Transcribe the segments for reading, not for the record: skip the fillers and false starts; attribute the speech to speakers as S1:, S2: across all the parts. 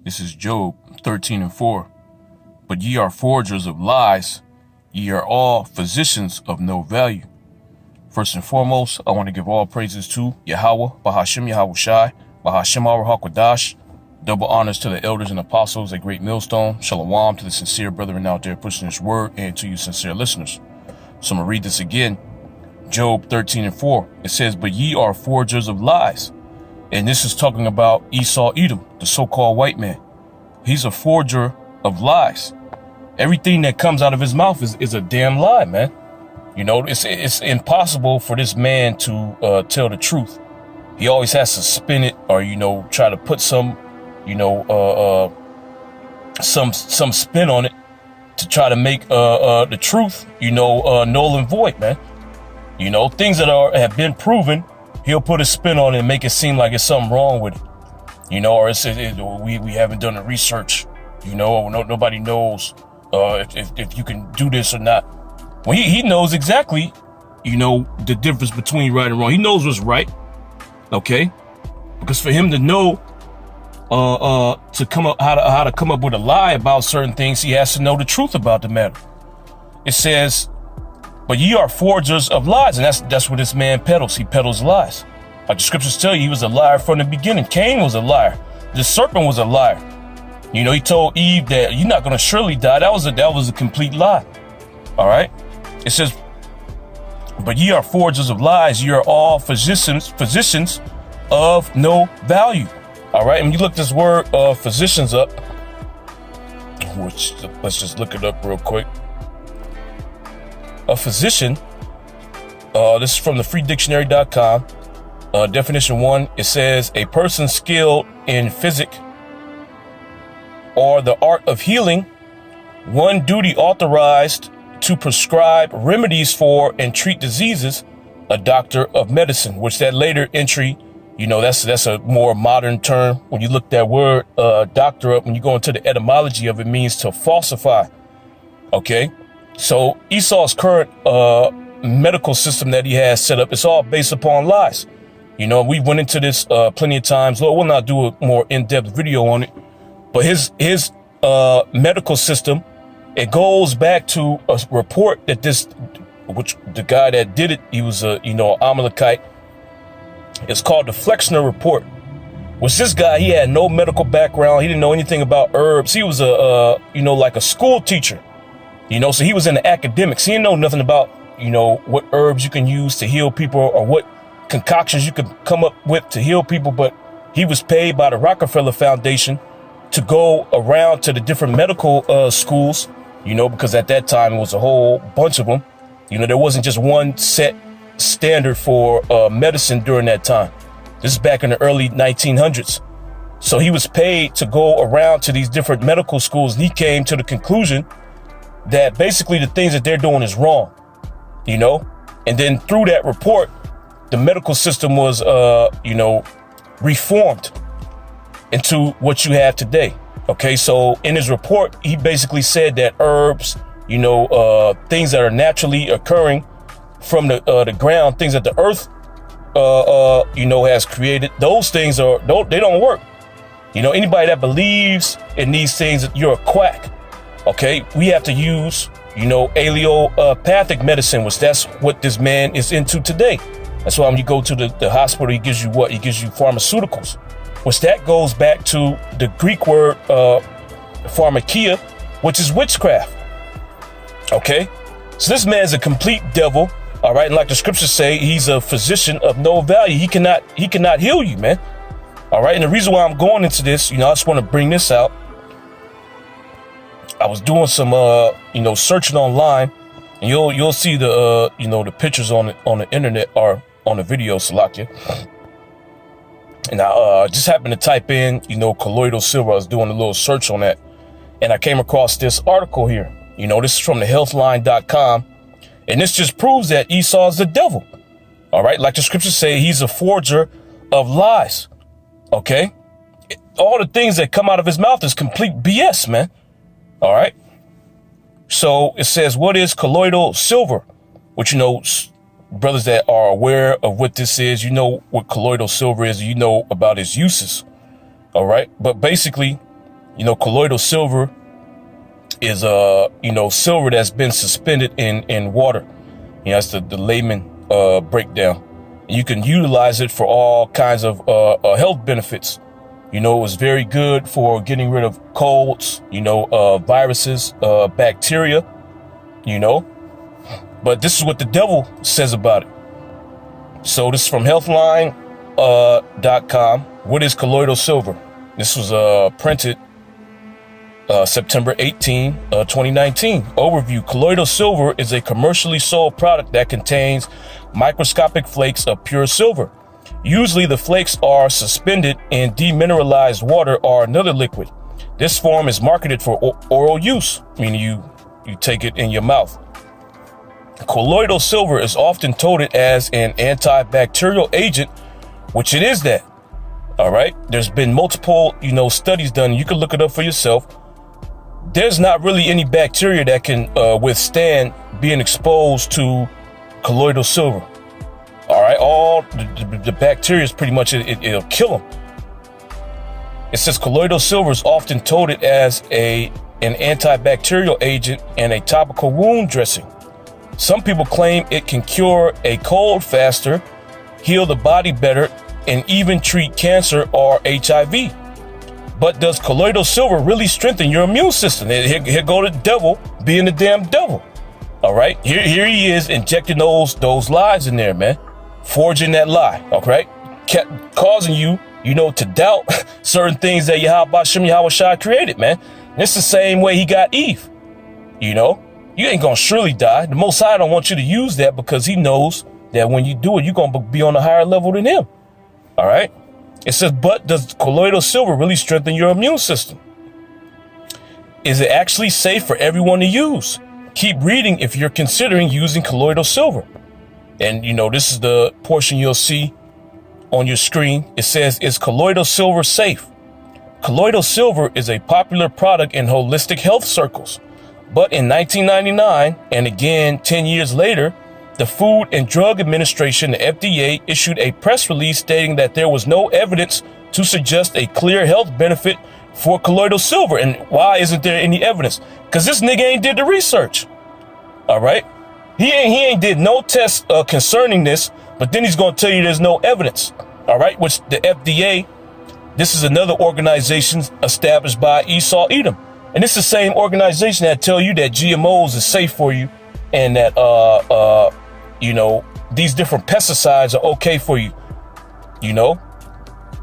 S1: This is Job 13:4. But ye are forgers of lies. Ye are all physicians of no value. First and foremost, I want to give all praises to Yahweh, Bahashim Yahushai, Bahashim Ar-Hakwadash. Double honors to the elders and apostles at Great Millstone. Shalom to the sincere brethren out there pushing this word, and to you sincere listeners. So I'm going to read this again. Job 13:4. It says, but ye are forgers of lies. And this is talking about Esau Edom, the so-called white man. He's a forger of lies. Everything that comes out of his mouth is a damn lie, man. You know, it's impossible for this man to tell the truth. He always has to spin it, or, you know, try to put some spin on it to try to make the truth, null and void, man. You know, things that have been proven, he'll put a spin on it and make it seem like it's something wrong with it. You know, or we haven't done the research. You know, nobody knows if you can do this or not. Well, he knows exactly, the difference between right and wrong. He knows what's right. Okay, because for him to know to come up how to come up with a lie about certain things, he has to know the truth about the matter. It says, but ye are forgers of lies, and that's what this man peddles. He peddles lies. Like the scriptures tell you, he was a liar from the beginning. Cain was a liar. The serpent was a liar. You know, he told Eve that you're not going to surely die. That was a complete lie. All right. It says, but ye are forgers of lies. Ye are all physicians of no value. All right. And you look this word physicians up, which let's just look it up real quick. A physician, this is from the freedictionary.com. Definition 1, it says a person skilled in physic or the art of healing, one duty authorized to prescribe remedies for and treat diseases, a doctor of medicine, which that later entry, that's a more modern term. When you look that word doctor up, when you go into the etymology of it, means to falsify. Okay. So Esau's current medical system that he has set up, it's all based upon lies. You know, we went into this plenty of times. Lord, we'll not do a more in-depth video on it. But his medical system, it goes back to a report that which the guy that did it, he was Amalekite. It's called the Flexner Report. Was this guy, he had no medical background. He didn't know anything about herbs. He was like a school teacher. So he was in the academics. He didn't know nothing about, what herbs you can use to heal people or what concoctions you could come up with to heal people. But he was paid by the Rockefeller Foundation to go around to the different medical schools, because at that time it was a whole bunch of them. There wasn't just one set standard for medicine during that time. This is back in the early 1900s. So he was paid to go around to these different medical schools. And he came to the conclusion that basically the things that they're doing is wrong, and then through that report, the medical system was, reformed into what you have today. Okay. So in his report, he basically said that herbs, things that are naturally occurring from the ground, things that the earth, has created, those things they don't work. Anybody that believes in these things, you're a quack. Okay, we have to use, allopathic medicine, which that's what this man is into today. That's why when you go to the hospital, he gives you what? He gives you pharmaceuticals, which that goes back to the Greek word pharmakia, which is witchcraft. Okay, so this man is a complete devil. All right, and like the scriptures say, he's a physician of no value. He cannot heal you, man. All right, and the reason why I'm going into this, I just want to bring this out. I was doing some, searching online, and you'll see the, the pictures on the internet or on the video, Salakia. And I just happened to type in, colloidal silver. I was doing a little search on that, and I came across this article here. This is from the healthline.com, and this just proves that Esau is the devil. All right, like the scriptures say, he's a forger of lies. Okay, all the things that come out of his mouth is complete BS, man. All right. So it says, what is colloidal silver? Which, brothers that are aware of what this is, what colloidal silver is, about its uses. All right. But basically, Colloidal silver is silver that's been suspended in water. That's the layman breakdown. You can utilize it for all kinds of health benefits. It was very good for getting rid of colds, viruses, bacteria, But this is what the devil says about it. So this is from Healthline.com. What is colloidal silver? This was printed September 18, 2019. Overview. Colloidal silver is a commercially sold product that contains microscopic flakes of pure silver. Usually the flakes are suspended in demineralized water or another liquid. This form is marketed for oral use, meaning you take it in your mouth. Colloidal silver is often touted as an antibacterial agent, which it is that. All right. There's been multiple, studies done. You can look it up for yourself. There's not really any bacteria that can withstand being exposed to colloidal silver. All right. All the bacteria is pretty much, it'll kill them. It says colloidal silver is often touted as an antibacterial agent and a topical wound dressing. Some people claim it can cure a cold faster, heal the body better, and even treat cancer or HIV. But does colloidal silver really strengthen your immune system? Here go the devil being the damn devil. All right. Here he is injecting those lies in there, man. Forging that lie. Okay. Kept causing you, to doubt certain things that Yahweh Shai created, man. And it's the same way he got Eve. You ain't gonna surely die. The Most High don't want you to use that because he knows that when you do it, you're gonna be on a higher level than him. All right. It says, but does colloidal silver really strengthen your immune system? Is it actually safe for everyone to use? Keep reading if you're considering using colloidal silver. And, this is the portion you'll see on your screen. It says, is colloidal silver safe? Colloidal silver is a popular product in holistic health circles. But in 1999, and again 10 years later, the Food and Drug Administration, the FDA, issued a press release stating that there was no evidence to suggest a clear health benefit for colloidal silver. And why isn't there any evidence? Because this nigga ain't did the research. All right. He ain't did no tests concerning this, but then he's going to tell you there's no evidence. All right. Which the FDA, this is another organization established by Esau Edom. And it's the same organization that tell you that GMOs is safe for you and that, these different pesticides are okay for you.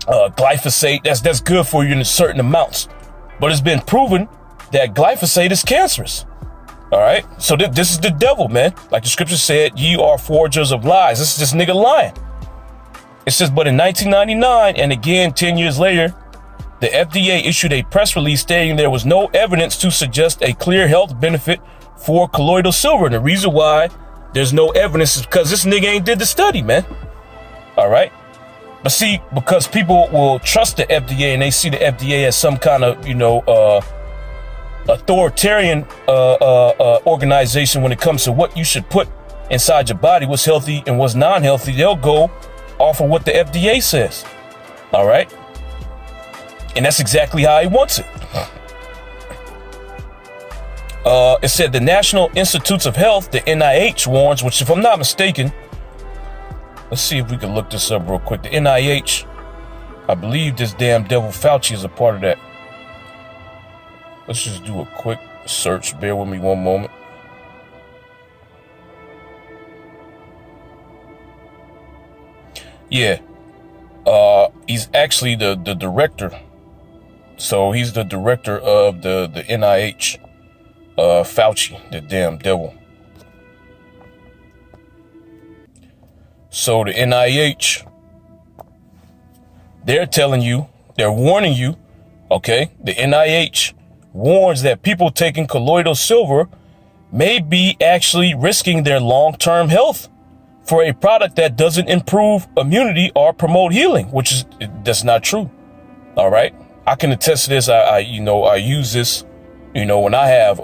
S1: Glyphosate, that's good for you in certain amounts. But it's been proven that glyphosate is cancerous. All right. So this is the devil, man. Like the scripture said, ye are forgers of lies. This is this nigga lying. It says, but in 1999 and again 10 years later, the FDA issued a press release stating there was no evidence to suggest a clear health benefit for colloidal silver. And the reason why there's no evidence is because this nigga ain't did the study, man. All right. But see, because people will trust the FDA and they see the FDA as some kind of, authoritarian organization when it comes to what you should put inside your body, what's healthy and what's non-healthy, they'll go off of what the FDA says. All right. And that's exactly how he wants it. It said the National Institutes of Health, the NIH, warns, which if I'm not mistaken, let's see if we can look this up real quick. The NIH, I believe this damn devil Fauci is a part of that. Let's just do a quick search. Bear with me one moment. Yeah. He's actually the director. So he's the director of the NIH. Fauci, the damn devil. So the NIH, they're telling you, they're warning you, okay? The NIH warns that people taking colloidal silver may be actually risking their long-term health for a product that doesn't improve immunity or promote healing, that's not true. All right. I can attest to this. I use this, when I have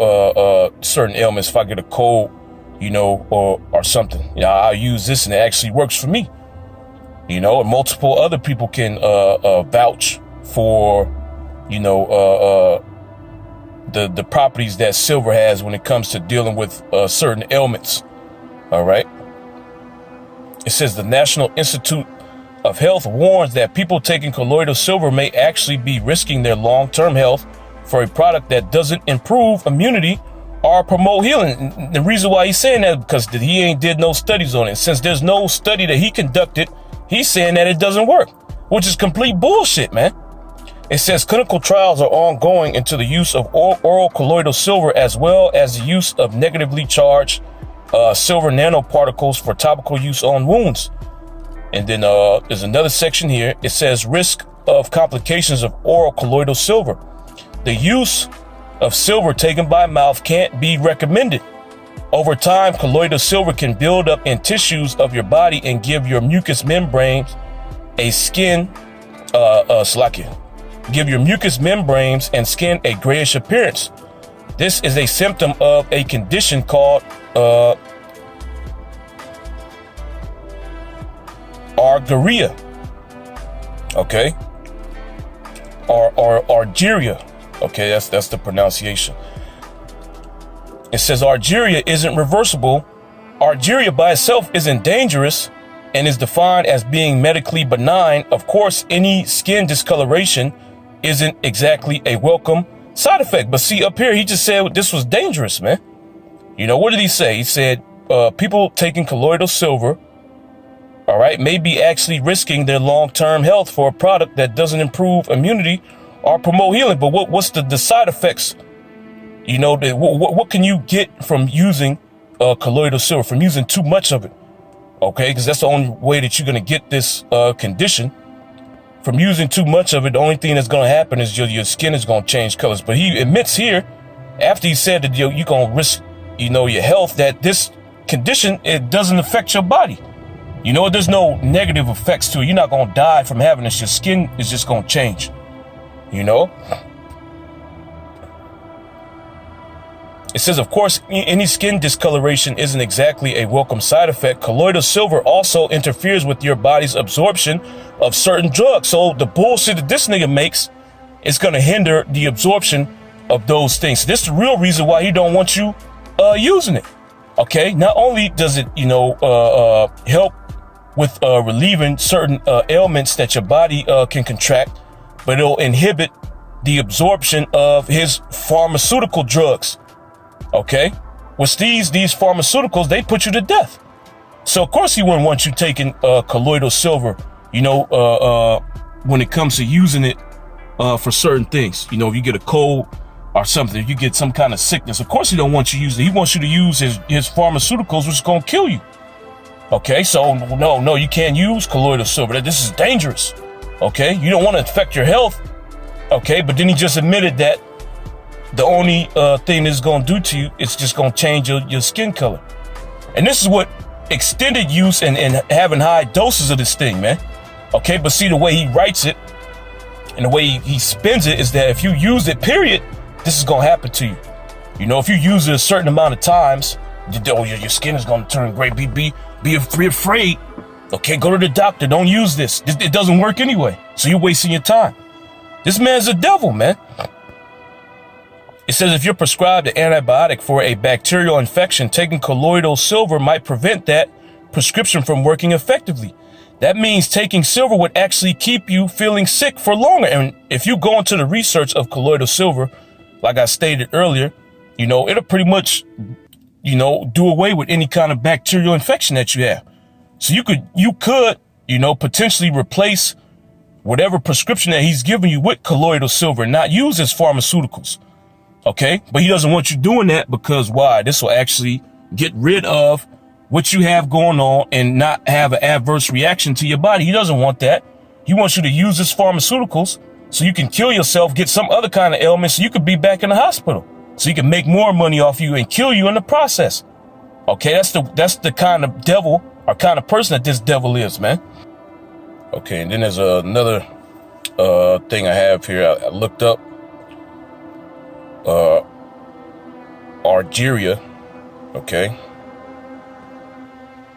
S1: certain ailments, if I get a cold, or something, I use this and it actually works for me, and multiple other people can vouch for, the properties that silver has when it comes to dealing with certain ailments. All right. It says the National Institute of Health warns that people taking colloidal silver may actually be risking their long-term health for a product that doesn't improve immunity or promote healing. And the reason why he's saying that is because he ain't did no studies on it. Since there's no study that he conducted, he's saying that it doesn't work, which is complete bullshit, man. It says clinical trials are ongoing into the use of oral colloidal silver, as well as the use of negatively charged silver nanoparticles for topical use on wounds. And then there's another section here. It says risk of complications of oral colloidal silver. The use of silver taken by mouth can't be recommended. Over time, colloidal silver can build up in tissues of your body and give your mucous membranes give your mucous membranes and skin a grayish appearance. This is a symptom of a condition called argyria. Okay, or argyria. Okay, that's the pronunciation. It says argyria isn't reversible. Argyria by itself isn't dangerous and is defined as being medically benign. Of course, any skin discoloration isn't exactly a welcome side effect. But see, up here, he just said this was dangerous, man. What did he say? He said people taking colloidal silver, all right, may be actually risking their long-term health for a product that doesn't improve immunity or promote healing. But what's the side effects? What can you get from using colloidal silver, from using too much of it? Okay, because that's the only way that you're going to get this condition. From using too much of it, the only thing that's going to happen is your skin is going to change colors. But he admits here, after he said that you're going to risk, your health, that this condition, it doesn't affect your body. There's no negative effects to it. You're not going to die from having this. Your skin is just going to change. It says, of course, any skin discoloration isn't exactly a welcome side effect. Colloidal silver also interferes with your body's absorption of certain drugs. So the bullshit that this nigga makes is going to hinder the absorption of those things. This is the real reason why he don't want you using it. Okay, not only does it, help with relieving certain ailments that your body can contract, but it'll inhibit the absorption of his pharmaceutical drugs. Okay, which these pharmaceuticals, they put you to death. So of course he wouldn't want you taking colloidal silver, when it comes to using it for certain things. If you get a cold or something, if you get some kind of sickness, of course he don't want you to use it. He wants you to use his pharmaceuticals, which is going to kill you. Okay, so no, you can't use colloidal silver. This is dangerous. Okay, you don't want to affect your health. Okay, but then he just admitted that the only thing it's going to do to you, it's just going to change your skin color. And this is what extended use and having high doses of this thing, man. Okay, but see, the way he writes it and the way he spins it is that if you use it, period, this is going to happen to you. If you use it a certain amount of times, your skin is going to turn gray. Be afraid. Okay, go to the doctor. Don't use this. It doesn't work anyway. So you're wasting your time. This man's a devil, man. It says if you're prescribed an antibiotic for a bacterial infection, taking colloidal silver might prevent that prescription from working effectively. That means taking silver would actually keep you feeling sick for longer. And if you go into the research of colloidal silver, like I stated earlier, it'll pretty much, do away with any kind of bacterial infection that you have. So you could, potentially replace whatever prescription that he's giving you with colloidal silver, not use as pharmaceuticals. Okay, but he doesn't want you doing that because why? This will actually get rid of what you have going on and not have an adverse reaction to your body. He doesn't want that. He wants you to use his pharmaceuticals so you can kill yourself, get some other kind of ailment so you could be back in the hospital. So he can make more money off you and kill you in the process. Okay, that's the kind of devil or kind of person that this devil is, man. Okay, and then there's another thing I have here. I looked up. Argyria, okay,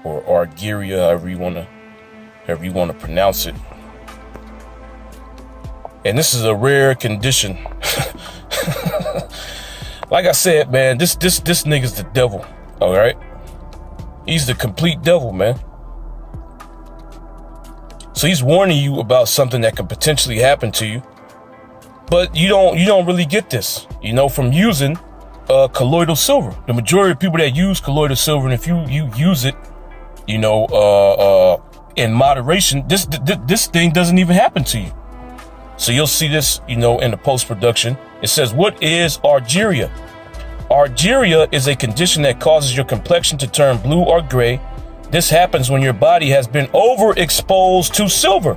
S1: or Argyria, however you want to pronounce it. And this is a rare condition. Like I said, man, this nigga's the devil. All right. He's the complete devil, man. So he's warning you about something that could potentially happen to you. But you don't really get this, from using colloidal silver. The majority of people that use colloidal silver, and if you use it, in moderation, this thing doesn't even happen to you. So you'll see this, in the post-production. It says, what is argyria? Argyria is a condition that causes your complexion to turn blue or gray. This happens when your body has been overexposed to silver.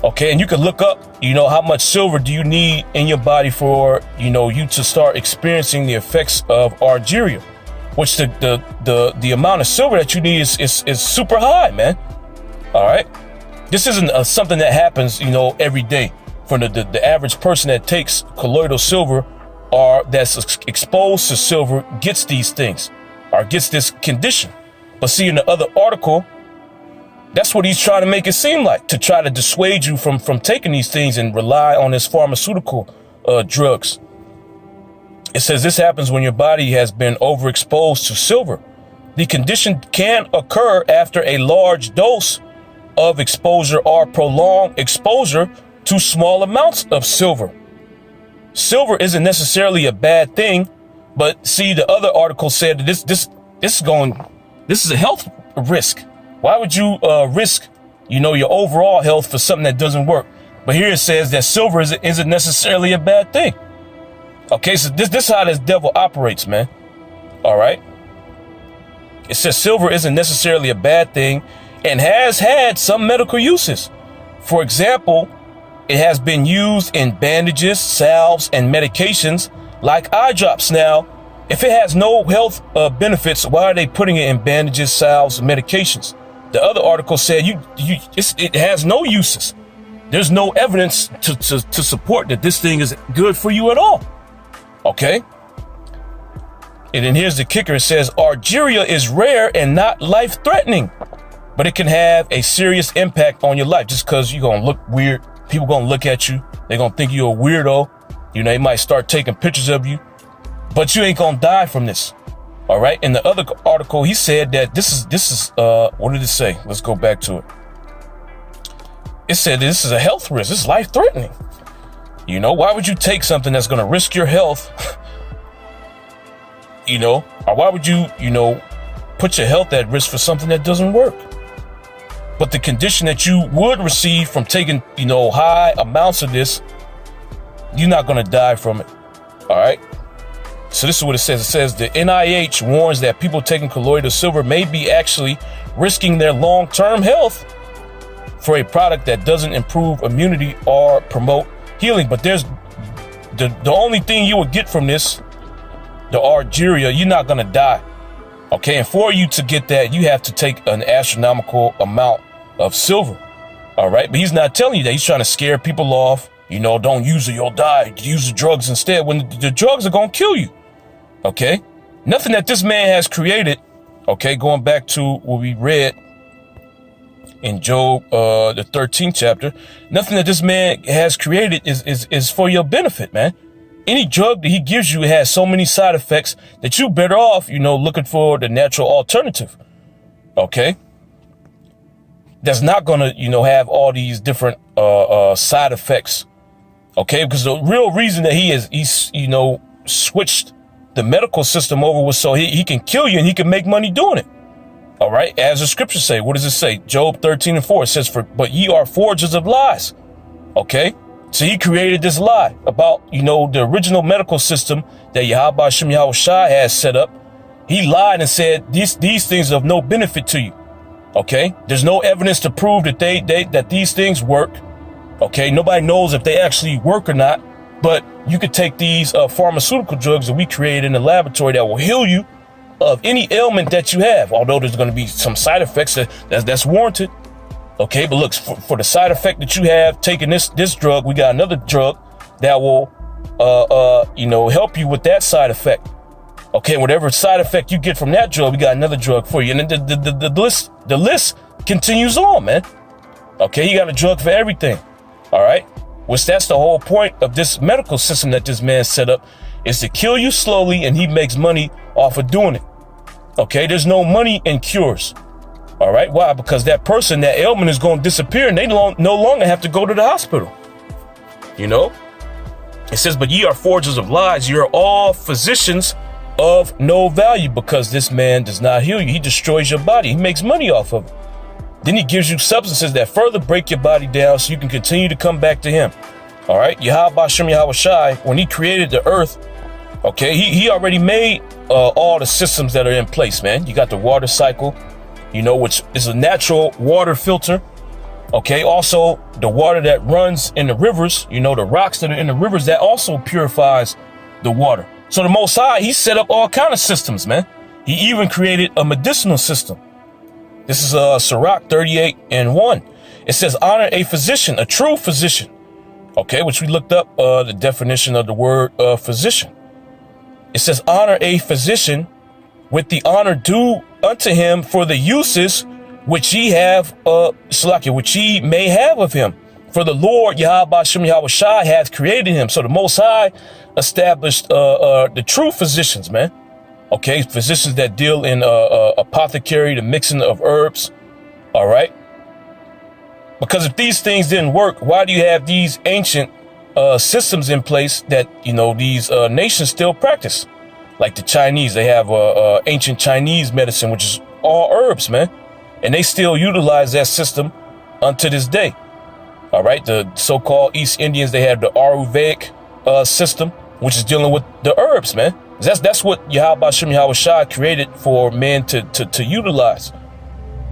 S1: Okay, and you can look up, how much silver do you need in your body for, you to start experiencing the effects of argyria, which the amount of silver that you need is super high, man. All right. This isn't something that happens, every day. For the average person that takes colloidal silver or that's exposed to silver gets these things or gets this condition. But see, in the other article, that's what he's trying to make it seem like, to try to dissuade you from taking these things and rely on his pharmaceutical drugs. It says this happens when your body has been overexposed to silver. The condition can occur after a large dose of exposure or prolonged exposure to small amounts of silver. Silver isn't necessarily a bad thing, but see, the other article said that this is a health risk. Why would you risk, your overall health for something that doesn't work? But here it says that silver isn't necessarily a bad thing. Okay, so this is how this devil operates, man. All right. It says silver isn't necessarily a bad thing and has had some medical uses. For example, it has been used in bandages, salves, and medications like eye drops. Now, if it has no health benefits, why are they putting it in bandages, salves, and medications? The other article said it has no uses. There's no evidence to support that this thing is good for you at all. Okay. And then here's the kicker. It says argyria is rare and not life-threatening, but it can have a serious impact on your life. Just because you're going to look weird, people going to look at you. They're going to think you're a weirdo. They might start taking pictures of you, but you ain't going to die from this. All right. In the other article, he said that this is what did it say? Let's go back to it. It said this is a health risk. This is life-threatening. Why would you take something that's going to risk your health? Or why would you, put your health at risk for something that doesn't work? But the condition that you would receive from taking, high amounts of this, you're not going to die from it. All right. So this is what it says. It says the NIH warns that people taking colloidal silver may be actually risking their long-term health for a product that doesn't improve immunity or promote healing. But there's the only thing you would get from this, the argyria, you're not going to die. Okay. And for you to get that, you have to take an astronomical amount of silver. All right. But he's not telling you that. He's trying to scare people off. Don't use it, you'll die. Use the drugs instead, when the drugs are going to kill you. Okay. Nothing that this man has created. Okay. Going back to what we read in Job, the 13th chapter, nothing that this man has created is for your benefit, man. Any drug that he gives you has so many side effects that you're better off, looking for the natural alternative. Okay. That's not going to, have all these different, side effects. Okay. Because the real reason that he's switched the medical system over was so he can kill you and he can make money doing it. All right. As the scriptures say, what does it say? Job 13:4, it says, but ye are forgers of lies. Okay. So he created this lie about, the original medical system that Yahweh Hashem Yahweh Shai has set up. He lied and said, these things are of no benefit to you. Okay. There's no evidence to prove that that these things work. Okay. Nobody knows if they actually work or not, but you could take these pharmaceutical drugs that we created in the laboratory that will heal you of any ailment that you have. Although there's going to be some side effects that's warranted. Okay. But look, for the side effect that you have taking this drug, we got another drug that will, help you with that side effect. Okay. Whatever side effect you get from that drug, we got another drug for you. And then the list continues on, man. Okay. You got a drug for everything. All right. which that's the whole point of this medical system that this man set up, is to kill you slowly, and he makes money off of doing it. Okay, there's no money in cures. All right, why? Because that person, that ailment is going to disappear, and they no longer have to go to the hospital. You know, it says, but ye are forgers of lies. You are all physicians of no value, because this man does not heal you. He destroys your body. He makes money off of it. Then he gives you substances that further break your body down so you can continue to come back to him. All right, Yahweh Hashem Yahweh Shai, when he created the earth, okay, he already made all the systems that are in place, man. You got the water cycle, you know, which is a natural water filter. Okay, also the water that runs in the rivers, you know, the rocks that are in the rivers, that also purifies the water. So the Most High, he set up all kind of systems, man. He even created a medicinal system. This is Sirach 38:1. It says, honor a physician, a true physician. Okay, which we looked up the definition of the word physician. It says, honor a physician with the honor due unto him for the uses which ye have, which ye may have of him. For the Lord Yahweh Hashem Yahweh Shai hath created him. So the Most High established the true physicians, man. Okay, physicians that deal in apothecary, the mixing of herbs. All right. Because if these things didn't work, why do you have these ancient systems in place that, you know, these nations still practice? Like the Chinese, they have ancient Chinese medicine, which is all herbs, man. And they still utilize that system unto this day. All right. The so-called East Indians, they have the Ayurvedic system, which is dealing with the herbs, man. That's what Yahweh Hashem Yahweh Shai created for men to utilize.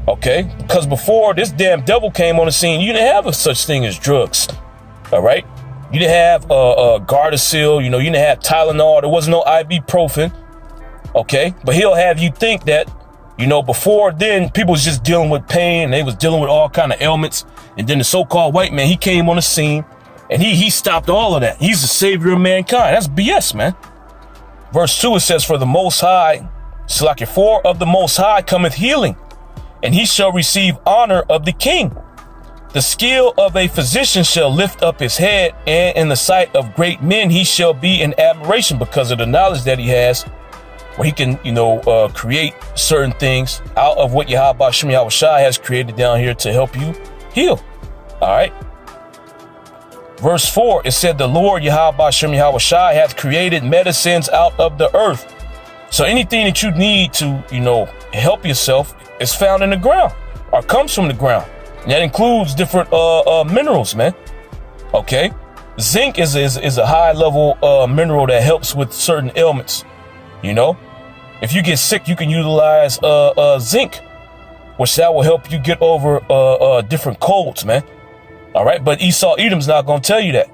S1: Okay, because before this damn devil came on the scene, you didn't have a such thing as drugs. All right, you didn't have Gardasil, you know, you didn't have Tylenol. There was no ibuprofen. Okay, but he'll have you think that, you know, before then people was just dealing with pain, and they was dealing with all kind of ailments, and then the so-called white man, he came on the scene, and he stopped all of that. He's the savior of mankind. That's BS, man. Verse 2, it says, for the Most High, for of the Most High cometh healing, and he shall receive honor of the king. The skill of a physician shall lift up his head, and in the sight of great men he shall be in admiration, because of the knowledge that he has, where he can, you know, create certain things out of what Yahweh Hashem Yahweh Shai has created down here to help you heal. All right. Verse 4, it said, the Lord Yahweh Hashem Yahweh Shai hath created medicines out of the earth. So anything that you need to, you know, help yourself is found in the ground, or comes from the ground. And that includes different minerals, man. Okay. Zinc is a high level mineral that helps with certain ailments. You know, if you get sick, you can utilize zinc, which that will help you get over different colds, man. All right. But Esau Edom's not going to tell you that.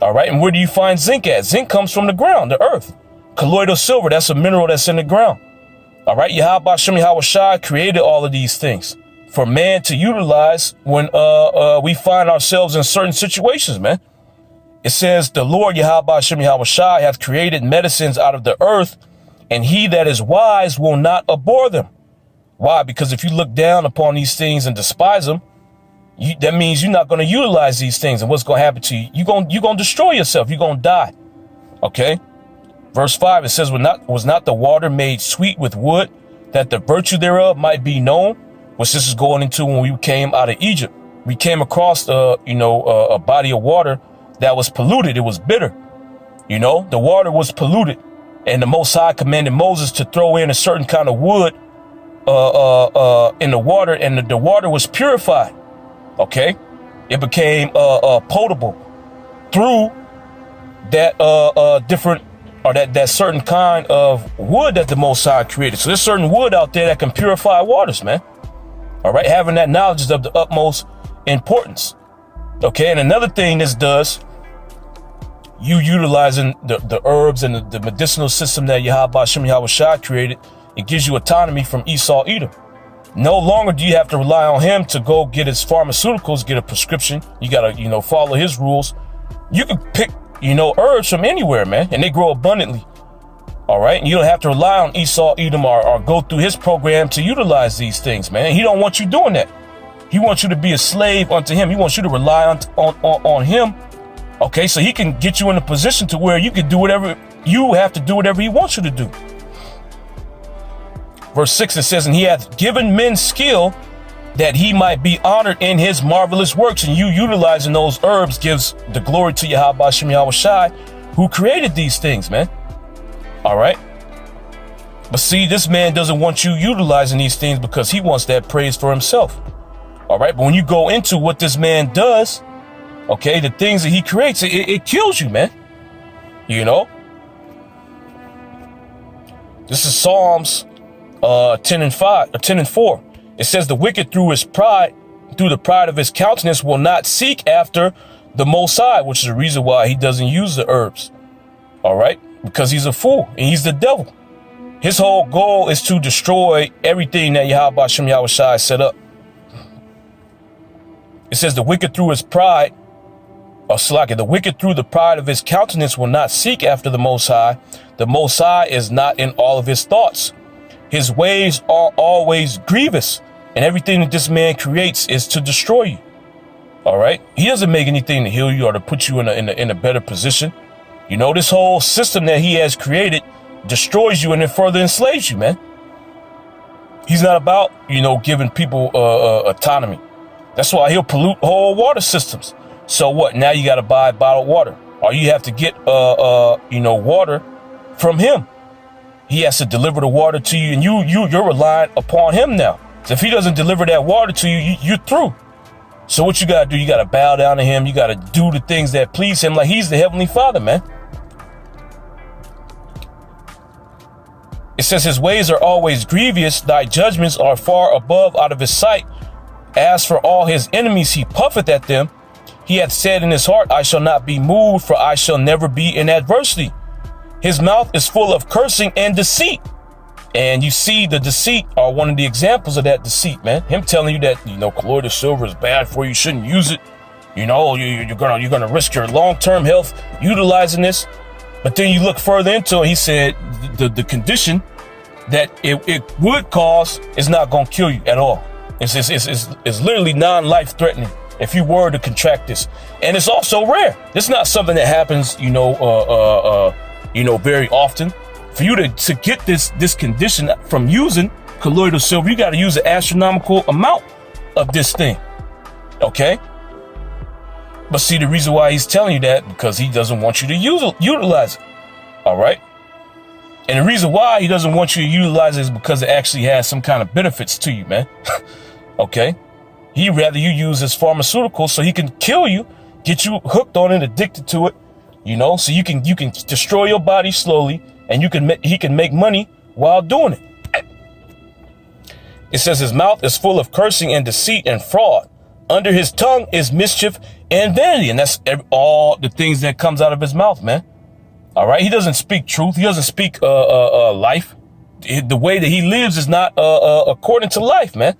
S1: All right. And where do you find zinc at? Zinc comes from the ground, the earth. Colloidal silver, that's a mineral that's in the ground. All right. Yahweh Hashem Yahweh Shai created all of these things for man to utilize when we find ourselves in certain situations, man. It says, the Lord Yahweh Hashem Yahweh Shai hath created medicines out of the earth, and he that is wise will not abhor them. Why? Because if you look down upon these things and despise them, that means you're not going to utilize these things. And what's going to happen to you? You're going to destroy yourself. You're going to die. Okay. Verse 5, it says, was not the water made sweet with wood, that the virtue thereof might be known? Which this is going into when we came out of Egypt. We came across, a body of water that was polluted. It was bitter. You know, the water was polluted. And the Most High commanded Moses to throw in a certain kind of wood in the water, and the water was purified. Okay, it became potable through that different, or that certain kind of wood that the Most High created. So there's certain wood out there that can purify waters, man. All right, having that knowledge is of the utmost importance. Okay, and another thing this does, you utilizing the herbs and the medicinal system that Yahweh Hashem Yahweh Shai created, it gives you autonomy from Esau Edom. No longer do you have to rely on him to go get his pharmaceuticals, get a prescription. You got to, follow his rules. You can pick, herbs from anywhere, man, and they grow abundantly. All right. And you don't have to rely on Esau Edom or go through his program to utilize these things, man. He don't want you doing that. He wants you to be a slave unto him. He wants you to rely on him Okay, so he can get you in a position to where you can do whatever, you have to do whatever he wants you to do. Verse 6, it says, and he hath given men skill that he might be honored in his marvelous works. And you utilizing those herbs gives the glory to Yahweh Hashem Yahweh Shai, who created these things, man. All right. But see, this man doesn't want you utilizing these things because he wants that praise for himself. All right. But when you go into what this man does, okay, the things that he creates, it kills you, man. You know, this is Psalms 10 and 4. It says the wicked through the pride of his countenance will not seek after the Most High, which is the reason why he doesn't use the herbs. All right. Because he's a fool and he's the devil. His whole goal is to destroy everything that Yahweh Hashem Yahweh Shai set up. It says the wicked through his pride, the wicked through the pride of his countenance will not seek after the Most High. The Most High is not in all of his thoughts. His ways are always grievous, and everything that this man creates is to destroy you. All right. He doesn't make anything to heal you or to put you in a better position. You know, this whole system that he has created destroys you and then further enslaves you, man. He's not about, you know, giving people autonomy. That's why he'll pollute whole water systems. So what? Now you got to buy bottled water, or you have to get, you know, water from him. He has to deliver the water to you, and you're relying upon him now. So if he doesn't deliver that water to you, you're through. So what you got to do? You got to bow down to him. You got to do the things that please him, like he's the Heavenly Father, man. It says his ways are always grievous. Thy judgments are far above out of his sight. As for all his enemies, he puffeth at them. He hath said in his heart, I shall not be moved, for I shall never be in adversity. His mouth is full of cursing and deceit. And you see the deceit are one of the examples of that deceit, man. Him telling you that, you know, colloidal silver is bad for you, shouldn't use it. You know, you're gonna risk your long-term health utilizing this. But then you look further into it, he said the condition that it would cause is not going to kill you at all. It's literally non-life threatening if you were to contract this. And it's also rare. It's not something that happens, you know, very often. For you to get this condition from using colloidal silver, you got to use an astronomical amount of this thing. Okay. But see, the reason why he's telling you that, because he doesn't want you to utilize it. All right. And the reason why he doesn't want you to utilize it is because it actually has some kind of benefits to you, man. Okay. He'd rather you use his pharmaceuticals so he can kill you, get you hooked on it, addicted to it, you know, so you can destroy your body slowly, and he can make money while doing it. It says his mouth is full of cursing and deceit and fraud. Under his tongue is mischief and vanity. And that's all the things that comes out of his mouth, man. All right. He doesn't speak truth. He doesn't speak life. The way that he lives is not according to life, man.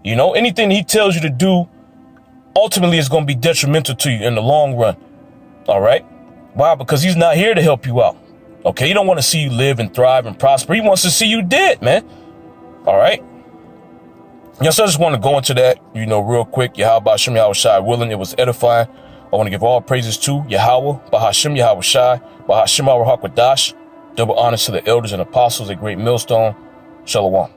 S1: You know, anything he tells you to do ultimately is going to be detrimental to you in the long run. All right. Why? Because he's not here to help you out. Okay. He don't want to see you live and thrive and prosper. He wants to see you dead, man. All right. Yes, I just want to go into that, you know, real quick. Yahweh Hashem Yahweh Shai willing. It was edifying. I want to give all praises to Yahweh, Bahashem Yahweh Shai, Bahashem Yahweh Hakwadash. Double honors to the elders and apostles at Great Millstone. Shalom.